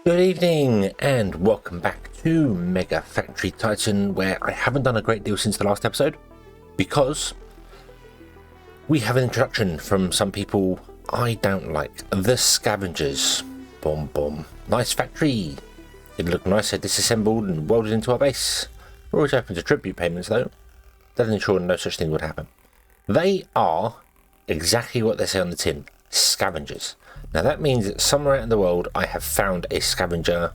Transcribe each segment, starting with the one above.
Good evening and welcome back to MegaFactory Titan, where I haven't done a great deal since the last episode because we have an introduction from some people I don't like. The Scavengers. Boom boom. Nice factory. It looked nicer disassembled and welded into our base. We're always open to tribute payments though. That ensure no such thing would happen. They are exactly what they say on the tin. Scavengers. Now that means that somewhere out in the world I have found a scavenger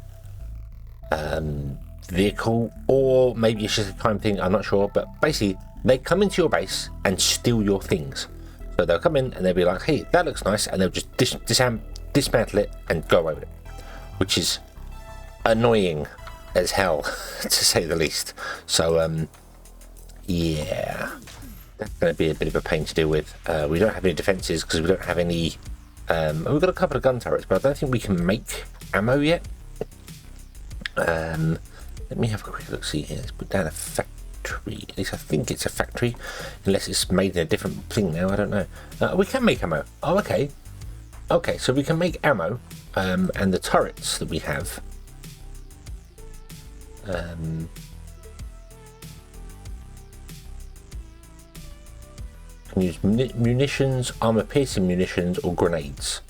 vehicle, or maybe it's just a time thing, I'm not sure, but basically they come into your base and steal your things. So they'll come in and they'll be like, hey, that looks nice, and they'll just dismantle it and go away with it, which is annoying as hell to say the least. So yeah, that's going to be a bit of a pain to deal with. We don't have any defenses because we don't have any. We've got a couple of gun turrets, but I don't think we can make ammo yet. Let me have a quick look. See here. Let's put down a factory. At least I think it's a factory, unless it's made in a different thing now. I don't know. We can make ammo. Oh, okay. Okay, so we can make ammo, and the turrets that we have. Can use munitions, armor piercing munitions, or grenades.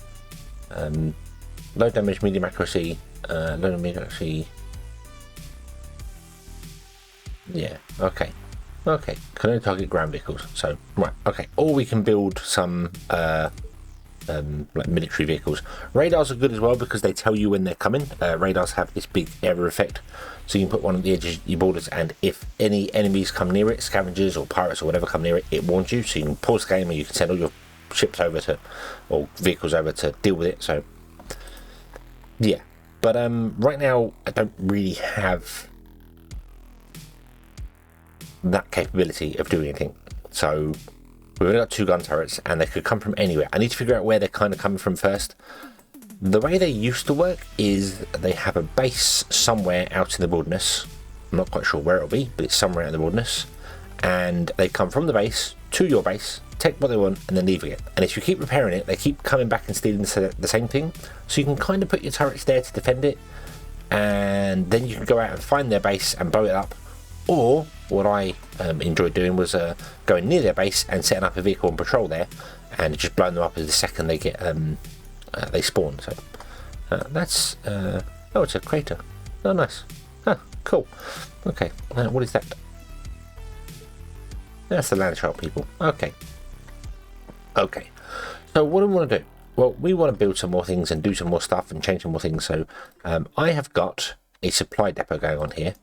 Low damage, medium accuracy, low damage, medium accuracy. Yeah, okay. Okay, can only target ground vehicles. So, right, okay. Or we can build some like military vehicles. Radars are good as well because they tell you when they're coming. Radars have this big area effect, so you can put one on the edges of your borders, and if any enemies come near it, scavengers or pirates or whatever come near it, it warns you, so you can pause the game and you can send all your ships over to, or vehicles over to deal with it. So yeah, but right now I don't really have that capability of doing anything. So we've only got 2 gun turrets and they could come from anywhere. I need to figure out where they're kind of coming from first. The way they used to work is they have a base somewhere out in the wilderness. I'm not quite sure where it'll be, but it's somewhere out in the wilderness. And they come from the base to your base, take what they want, and then leave again. And if you keep repairing it, they keep coming back and stealing the same thing. So you can kind of put your turrets there to defend it, and then you can go out and find their base and blow it up. Or what I enjoyed doing was going near their base and setting up a vehicle and patrol there, and just blowing them up as the second they get they spawn. So that's oh, it's a crater. Oh, nice. Huh, cool. Okay, what is that? That's the land shark people. Okay. Okay. So what do we want to do? Well, we want to build some more things and do some more stuff and change some more things. So I have got a supply depot going on here,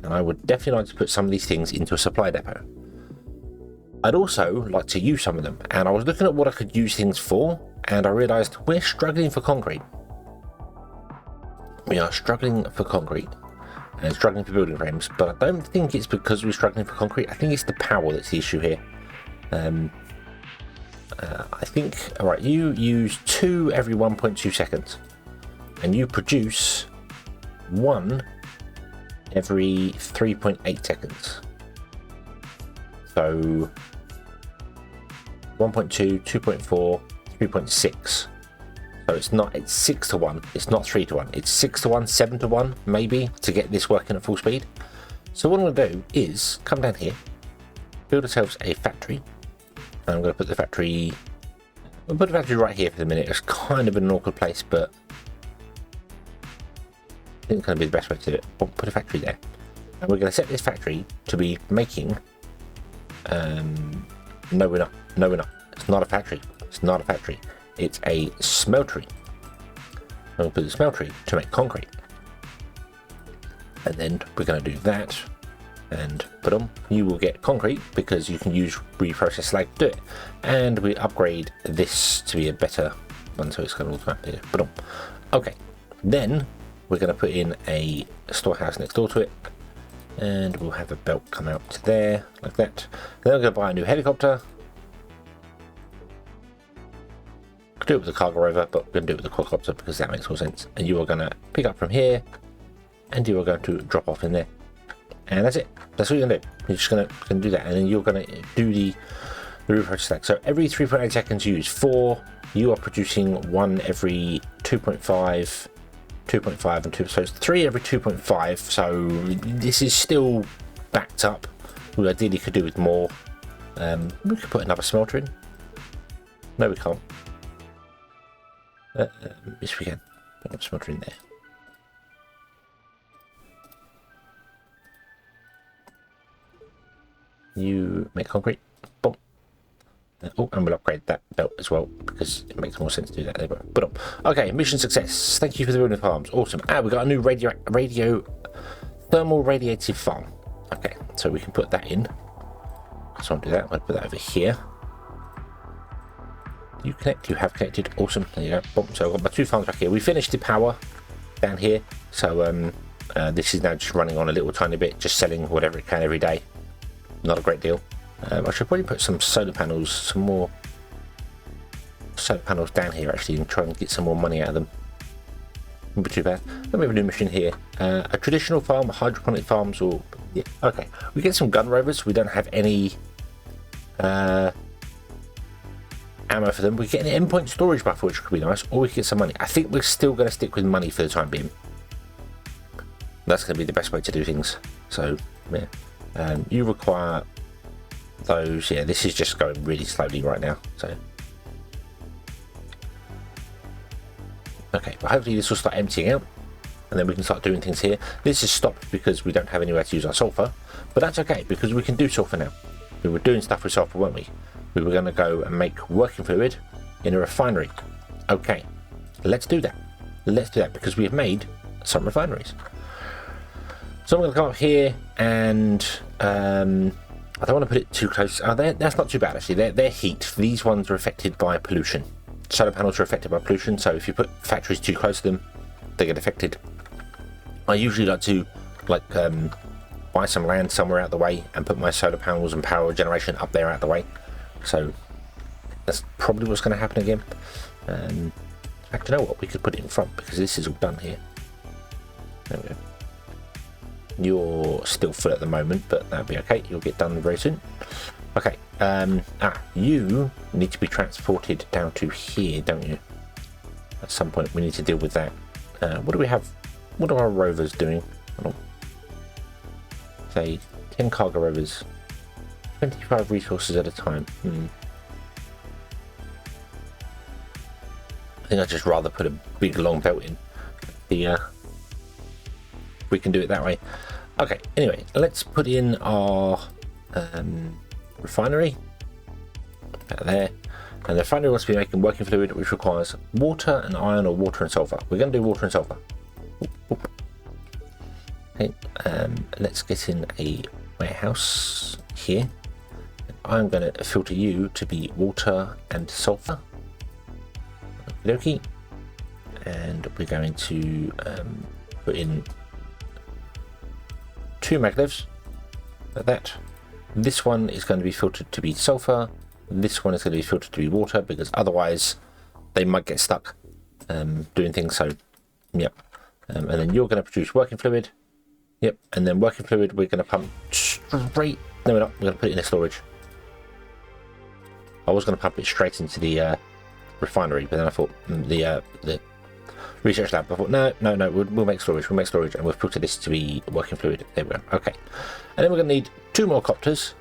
and I would definitely like to put some of these things into a supply depot. I'd also like to use some of them, and I was looking at what I could use things for, and I realised we're struggling for concrete. We are struggling for concrete and struggling for building frames, but I don't think it's because we're struggling for concrete. I think it's the power that's the issue here. I think, alright, you use 2 every 1.2 seconds, and you produce 1 every 3.8 seconds. So 1.2, 2.4, 3.6. So it's 6 to 1. It's not 3 to 1. It's 6 to 1, 7 to 1, maybe, to get this working at full speed. So what I'm going to do is come down here, build ourselves a factory. And I'm going to put the factory. We'll put the factory right here for the minute. It's kind of an awkward place, but I think it's going to be the best way to do it. We'll put a factory there, and we're going to set this factory to be making. No, we're not. No, we're not. It's not a factory. It's not a factory. It's a smeltery. We'll put the smeltery to make concrete, and then we're going to do that. And you will get concrete because you can use reprocessed slag to do it. And we upgrade this to be a better one, so it's going to automatically. Okay, then we're going to put in a storehouse next door to it, and we'll have a belt come out to there like that. Then I'm going to buy a new helicopter. Could do it with the cargo rover, but we're going to do it with the quadcopter because that makes more sense. And you are going to pick up from here, and you are going to drop off in there. And that's it. That's what you're going to do. You're just going to do that, and then you're going to do the reprocessed slag. So every 3.8 seconds you use 4. You are producing 1 every 2.5, 2.5 and 2, so it's 3 every 2.5. So this is still backed up. We ideally could do with more. We could put another smelter in. No, we can't. Yes, we can. Put another smelter in there. You make concrete. Boom. Oh, and we'll upgrade that belt as well because it makes more sense to do that. There we go. Boom. Okay, mission success. Thank you for the building farms. Awesome. Ah, we got a new thermal radiative farm. Okay, so we can put that in. So I'll do that. I'll put that over here. You connect. You have connected. Awesome. There you go. Boom. So I've got my 2 farms back here. We finished the power down here. So this is now just running on a little tiny bit, just selling whatever it can every day. Not a great deal. I should probably put some solar panels, some more solar panels down here actually, and try and get some more money out of them. Wouldn't be too bad. Then we have a new mission here. A traditional farm, hydroponic farms, or yeah, okay. We get some gun rovers. We don't have any ammo for them. We get an endpoint storage buffer, which could be nice, or we could get some money. I think we're still going to stick with money for the time being. That's going to be the best way to do things. So yeah. You require those. Yeah, this is just going really slowly right now. So okay, but hopefully this will start emptying out, and then we can start doing things here. This is stopped because we don't have anywhere to use our sulfur, but that's okay because we can do sulfur now. We were doing stuff with sulfur, weren't we? We were going to go and make working fluid in a refinery. Okay, let's do that. Let's do that because we have made some refineries. So I'm going to come up here and I don't want to put it too close. Oh, that's not too bad actually. They're heat. These ones are affected by pollution. Solar panels are affected by pollution, so if you put factories too close to them, they get affected. I usually like to buy some land somewhere out the way and put my solar panels and power generation up there out the way. So that's probably what's going to happen again. In fact, you know what? We could put it in front because this is all done here. There we go. You're still full at the moment, but that'll be okay. You'll get done very soon. Okay. You need to be transported down to here, don't you? At some point, we need to deal with that. What do we have? What are our rovers doing? Say 10 cargo rovers, 25 resources at a time. I think I'd just rather put a big long belt in. We can do it that way. Okay, anyway, let's put in our refinery there, and the refinery wants to be making working fluid, which requires water and iron, or water and sulfur. We're going to do water and sulfur. Okay, let's get in a warehouse here. I'm going to filter you to be water and sulfur. Okay, and we're going to put in 2 maglevs like that. This one is going to be filtered to be sulfur. This one is going to be filtered to be water because otherwise they might get stuck doing things. So, yep. And then you're going to produce working fluid. Yep. And then working fluid we're going to pump straight. No, we're not. We're going to put it in a storage. I was going to pump it straight into the refinery, but then I thought the research lab. I thought no, we'll make storage. We'll make storage, and we've filtered this to be working fluid. There we go. Okay, and then we're going to need 2 more copters.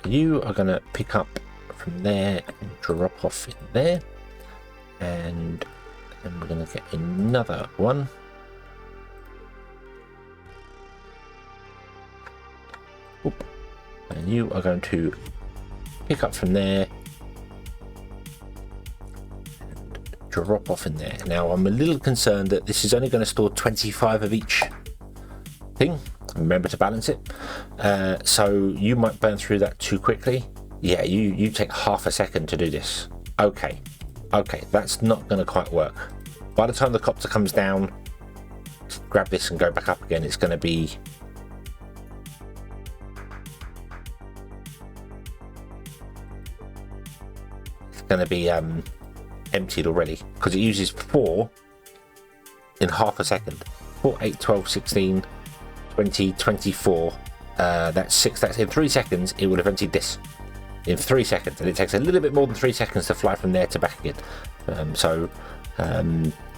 You are going to pick up from there and drop off in there, and then we're going to get another one. Oop. And you are going to pick up from there and drop off in there. Now I'm a little concerned that this is only going to store 25 of each thing. Remember to balance it. So you might burn through that too quickly. Yeah, you take half a second to do this. Okay, that's not going to quite work. By the time the copter comes down, grab this and go back up again, it's going to be emptied already because it uses 4 in half a second. 4, 8, 12, 16, 20, 24. That's 6. That's in 3 seconds. It would have emptied this. in 3 seconds, and it takes a little bit more than 3 seconds to fly from there to back again.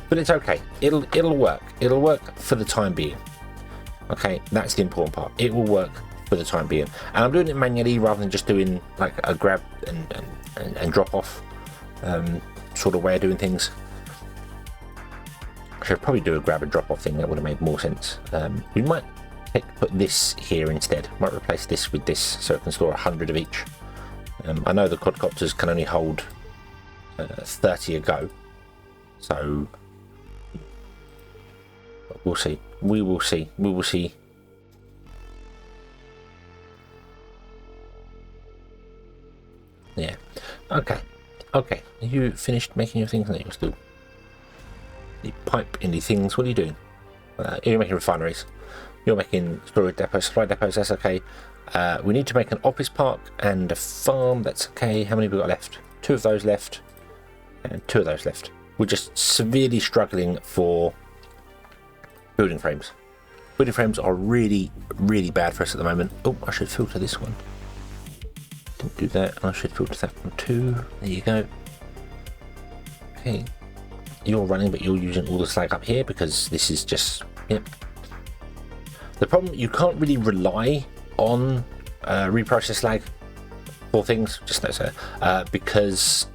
But it's okay. It'll work. It'll work for the time being. Okay, that's the important part. It will work for the time being, and I'm doing it manually rather than just doing like a grab and drop off sort of way of doing things. I should probably do a grab and drop off thing. That would have made more sense. We might put this here instead. Might replace this with this so it can store 100 of each. I know the quadcopters can only hold 30 a go, so we'll see. We will see. We will see. Yeah. Okay. Okay. Are you finished making your things? No, you're still the pipe in the things. What are you doing? You're making refineries. You're making storage depots, supply depots. That's okay. We need to make an office park and a farm. That's okay. How many have we got left? 2 of those left, and 2 of those left. We're just severely struggling for building frames. Building frames are really, really bad for us at the moment. Oh, I should filter this one. Didn't do that. I should filter that one too. There you go. Okay. You're running, but you're using all the slag up here because this is just, yep. The problem, you can't really rely on reprocessed slag for things, just notice that, because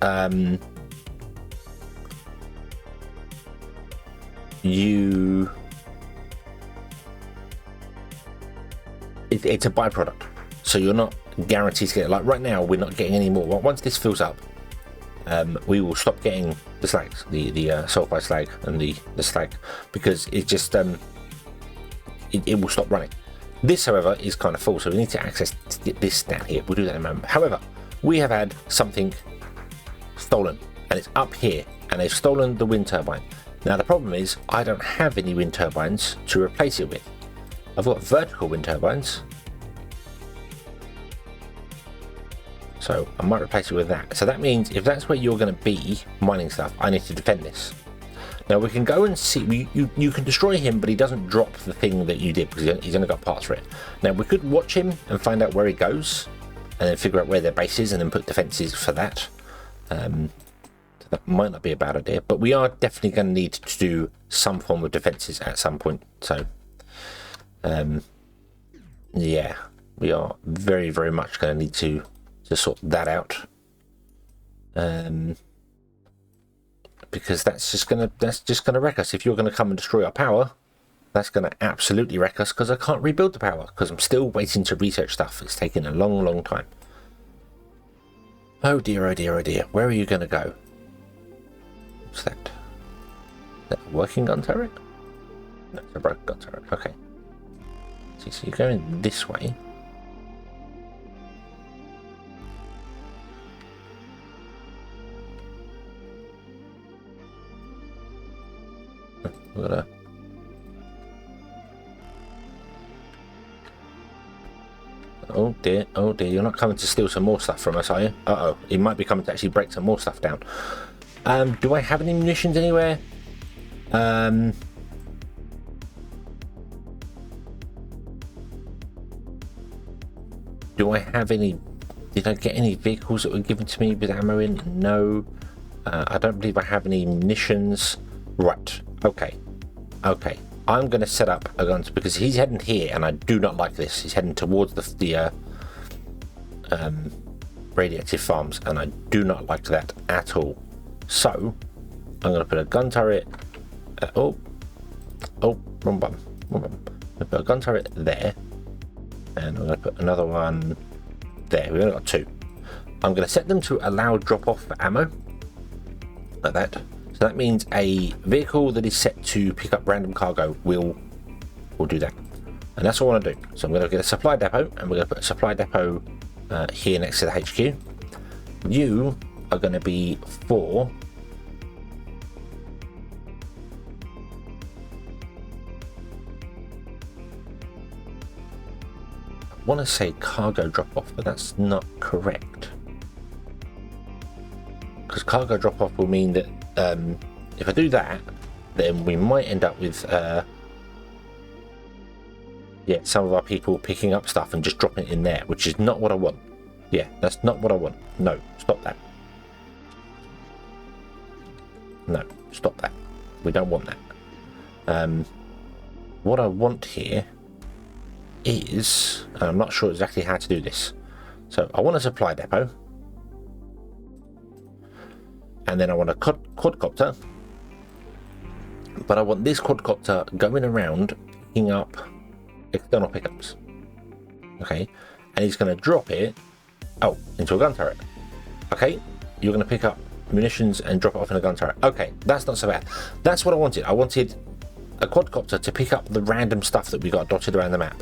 it's a byproduct, so you're not guaranteed to get it. Like right now, we're not getting any more. Once this fills up, we will stop getting the slags, the sulfide slag and the slag, because it just it will stop running. This, however, is kind of full, so we need to access to get this down here. We'll do that in a moment. However, we have had something stolen, and it's up here, and they've stolen the wind turbine. Now the problem is I don't have any wind turbines to replace it with. I've got vertical wind turbines, so I might replace it with that. So that means if that's where you're going to be mining stuff, I need to defend this. Now we can go and see, you can destroy him, but he doesn't drop the thing that you did because he's only got parts for it. Now we could watch him and find out where he goes, and then figure out where their base is and then put defenses for that. So that might not be a bad idea, but we are definitely going to need to do some form of defenses at some point. So yeah, we are very, very much going to need to sort that out, because that's just gonna wreck us. If you're going to come and destroy our power, that's going to absolutely wreck us, because I can't rebuild the power because I'm still waiting to research stuff. It's taking a long, long time. Oh dear, oh dear, oh dear. Where are you going to go? What's that? Is that a working gun turret? No, it's a broken gun turret. Okay. See, so you're going this way. We've got a... Oh dear, you're not coming to steal some more stuff from us, are you? Uh-oh, he might be coming to actually break some more stuff down. Do I have any munitions anywhere? Do I have any... Did I get any vehicles that were given to me with ammo in? No. I don't believe I have any munitions. Right, okay. Okay, I'm going to set up a gun, because he's heading here, and I do not like this. He's heading towards the radioactive farms, and I do not like that at all. So, I'm going to put a gun turret... wrong button. I'm going to put a gun turret there, and I'm going to put another one there. We've only got 2. I'm going to set them to allow drop-off for ammo, like that. So that means a vehicle that is set to pick up random cargo will do that. And that's what I want to do. So I'm going to get a supply depot, and we're going to put a supply depot here next to the HQ. You are going to be for... I want to say cargo drop-off, but that's not correct. Because cargo drop-off will mean that if I do that, then we might end up with some of our people picking up stuff and just dropping it in there, which is not what I want. Yeah, that's not what I want. No, stop that. No, stop that. We don't want that. What I want here is, and I'm not sure exactly how to do this. So I want a supply depot. And then I want a quadcopter. But I want this quadcopter going around picking up external pickups. Okay, and he's going to drop it, into a gun turret. Okay, you're going to pick up munitions and drop it off in a gun turret. Okay, that's not so bad. That's what I wanted. I wanted a quadcopter to pick up the random stuff that we got dotted around the map,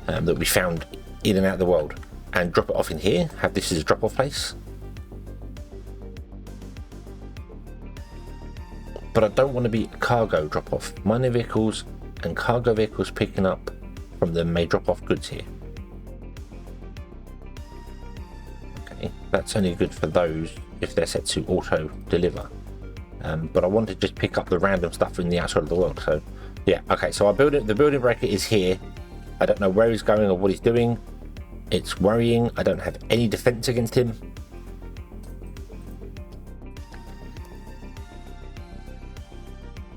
that we found in and out of the world, and drop it off in here. Have this as a drop-off place. But I don't want to be a cargo drop-off. Minor vehicles and cargo vehicles picking up from them may drop off goods here. Okay, that's only good for those if they're set to auto-deliver. But I want to just pick up the random stuff in the outside of the world. So, yeah, okay, so the building breaker is here. I don't know where he's going or what he's doing. It's worrying. I don't have any defense against him.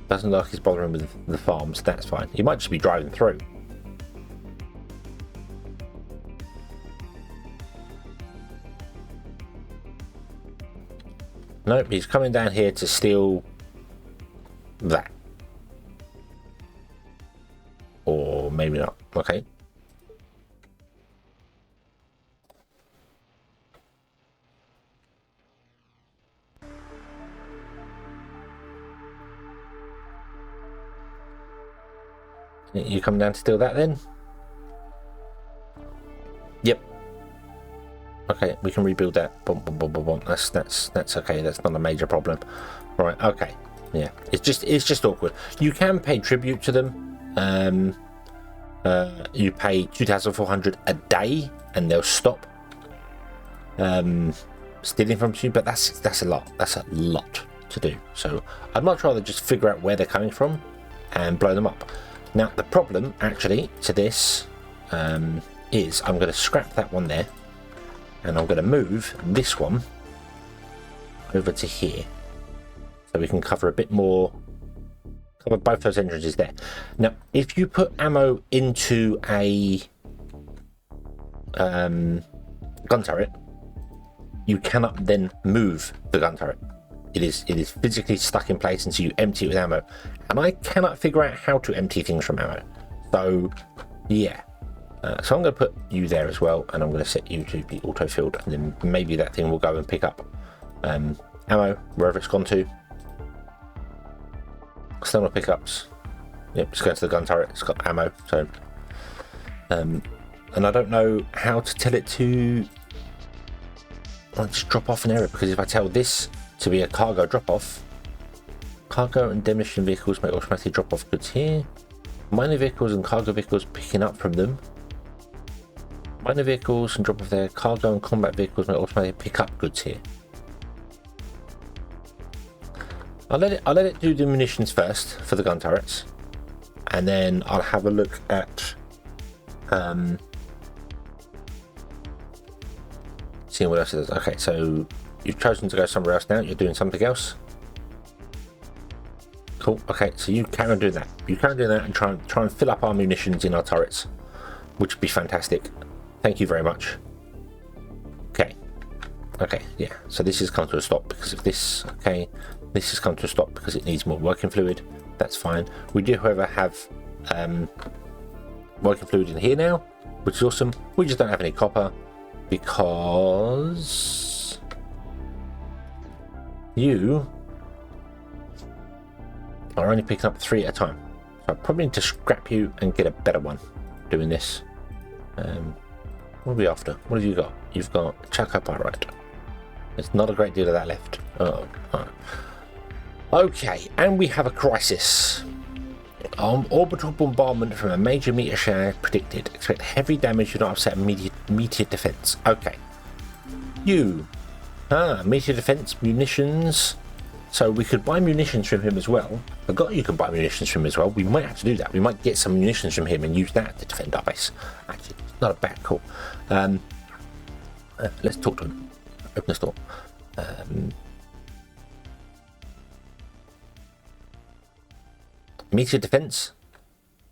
Doesn't look like he's bothering with the farms. That's fine. He might just be driving through. Nope, he's coming down here to steal that. Or maybe not. Okay. You come down to steal that then? Yep. Okay, we can rebuild that. Boom, boom, boom, boom, boom. That's okay. That's not a major problem. Right. Okay. Yeah. It's just awkward. You can pay tribute to them. You pay 2,400 a day, and they'll stop stealing from you. But that's a lot. That's a lot to do. So I'd much rather just figure out where they're coming from and blow them up. Now the problem actually to this is I'm going to scrap that one there. And I'm going to move this one over to here, so we can cover a bit more, cover both those entrances there. Now, if you put ammo into a gun turret, you cannot then move the gun turret. It is physically stuck in place until you empty it with ammo, and I cannot figure out how to empty things from ammo. So, yeah. So I'm going to put you there as well, and I'm going to set you to be auto-filled, and then maybe that thing will go and pick up ammo wherever it's gone to. External pickups. Yep, it's going to the gun turret. It's got ammo. So, and I don't know how to tell it to just drop off an area, because if I tell this to be a cargo drop-off, cargo and demolition vehicles may automatically drop off goods here. Minor vehicles and cargo vehicles picking up from them. Minor vehicles and drop off their cargo and combat vehicles may automatically pick up goods here. I'll let it do the munitions first for the gun turrets, and then I'll have a look at seeing what else it does. Okay, so you've chosen to go somewhere else now. You're doing something else. Cool. Okay, so you carry on doing that. You carry on doing that and try and fill up our munitions in our turrets, which would be fantastic. Thank you very much. Okay. Okay, yeah. So this has come to a stop because of this. Okay. This has come to a stop because it needs more working fluid. That's fine. We do, however, have working fluid in here now, which is awesome. We just don't have any copper because you are only picking up 3 at a time. So I probably need to scrap you and get a better one doing this. What are we after? What have you got? You've got Chaco Pyrite. There's not a great deal of that left. Oh, right. Okay, and we have a crisis. Orbital bombardment from a major meteor shower predicted. Expect heavy damage to not upset meteor defense. Okay. Meteor defense, munitions. So we could buy munitions from him as well. I forgot you can buy munitions from him as well. We might have to do that. We might get some munitions from him and use that to defend our base. Actually, it's not a bad call. Let's talk to him. Open the store. Meteor defense,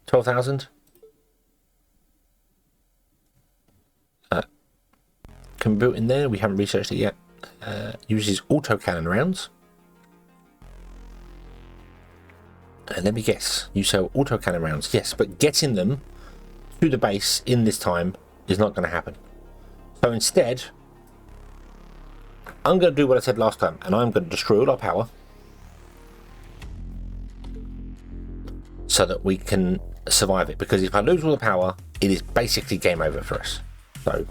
12,000. Can be built in there. We haven't researched it yet. Uses auto cannon rounds. And let me guess, you sell auto cannon rounds. Yes, but getting them to the base in this time is not going to happen. So instead, I'm going to do what I said last time, and I'm going to destroy all our power so that we can survive it. Because if I lose all the power, it is basically game over for us. So,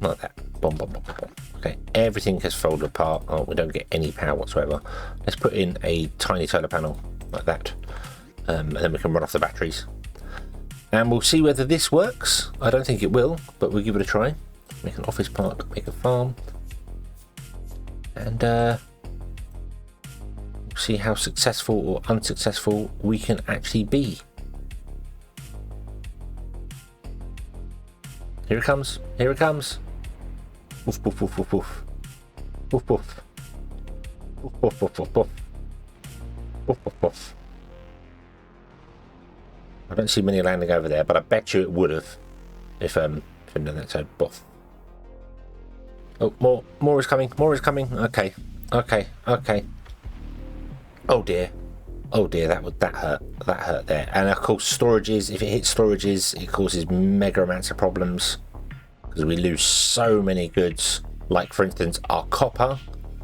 like that. Boom, boom, boom, boom, boom. Okay, everything has folded apart. Oh, we don't get any power whatsoever. Let's put in a tiny solar panel like that. And then we can run off the batteries. And we'll see whether this works. I don't think it will, but we'll give it a try. Make an office park, make a farm. And we'll see how successful or unsuccessful we can actually be. Here it comes. Here it comes. Woof, woof, woof, woof, woof. Woof, woof. Woof, woof, woof, woof, woof. Woof, woof, woof. I don't see many landing over there, but I bet you it would have if done that. So, buff. Oh, more is coming. More is coming. Okay, okay, okay. Oh dear, oh dear. That hurt. That hurt there. And of course, storages. If it hits storages, it causes mega amounts of problems. Because we lose so many goods, like for instance our copper,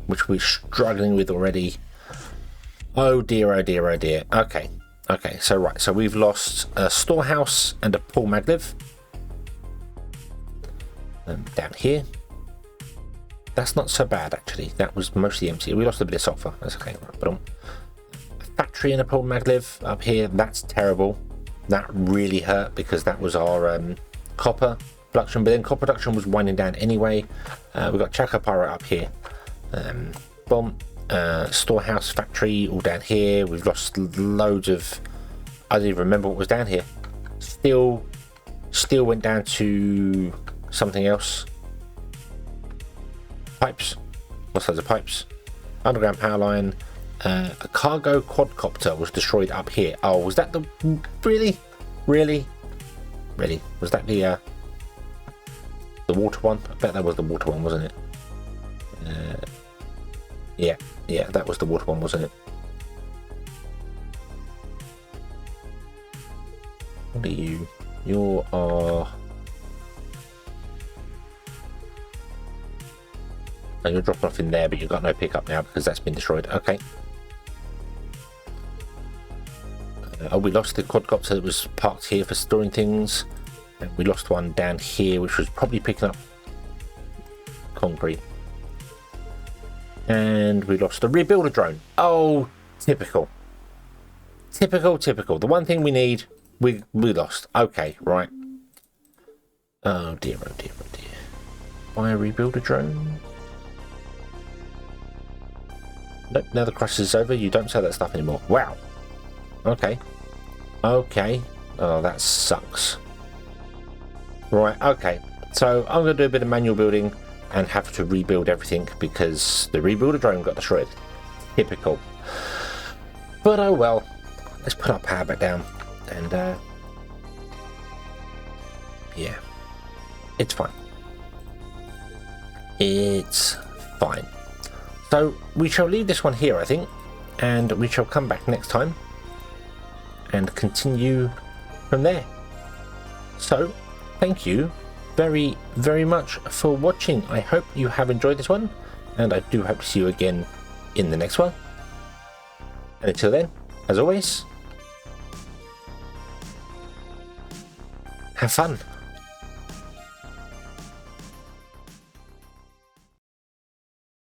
which we're struggling with already. Oh dear, oh dear, oh dear. Okay, okay, so right, so we've lost a storehouse and a pool maglev. Down here. That's not so bad actually, that was mostly empty. We lost a bit of sulfur, that's okay. But a factory and a pool maglev up here, that's terrible. That really hurt because that was our copper production, but then copper production was winding down anyway. We've got Chaka Pyro up here. Bomb, storehouse, factory all down here. We've lost loads of, I don't even remember what was down here. Steel went down to something else. Pipes, lost loads of pipes. Underground power line. A cargo quadcopter was destroyed up here. Oh, was that the, really was that the water one? I bet that was the water one, wasn't it? Yeah, that was the water one, wasn't it? What are you? You are... Oh, you're dropping off in there, but you've got no pickup now because that's been destroyed. Okay. Oh, we lost the quadcopter that was parked here for storing things. And we lost one down here, which was probably picking up concrete. And we lost a rebuilder drone. Oh, typical. Typical. The one thing we need, we lost. Okay, right. Oh dear, oh dear, oh dear. Buy a rebuilder drone. Nope, now the crisis is over. You don't sell that stuff anymore. Wow. Okay. Okay. Oh, that sucks. Right, okay. So I'm going to do a bit of manual building and have to rebuild everything because the rebuilder drone got destroyed. Typical. But oh well. Let's put our power back down. And yeah. It's fine. It's fine. So we shall leave this one here, I think. And we shall come back next time. And continue from there. So, thank you very, very much for watching. I hope you have enjoyed this one, and I do hope to see you again in the next one. And until then, as always, have fun.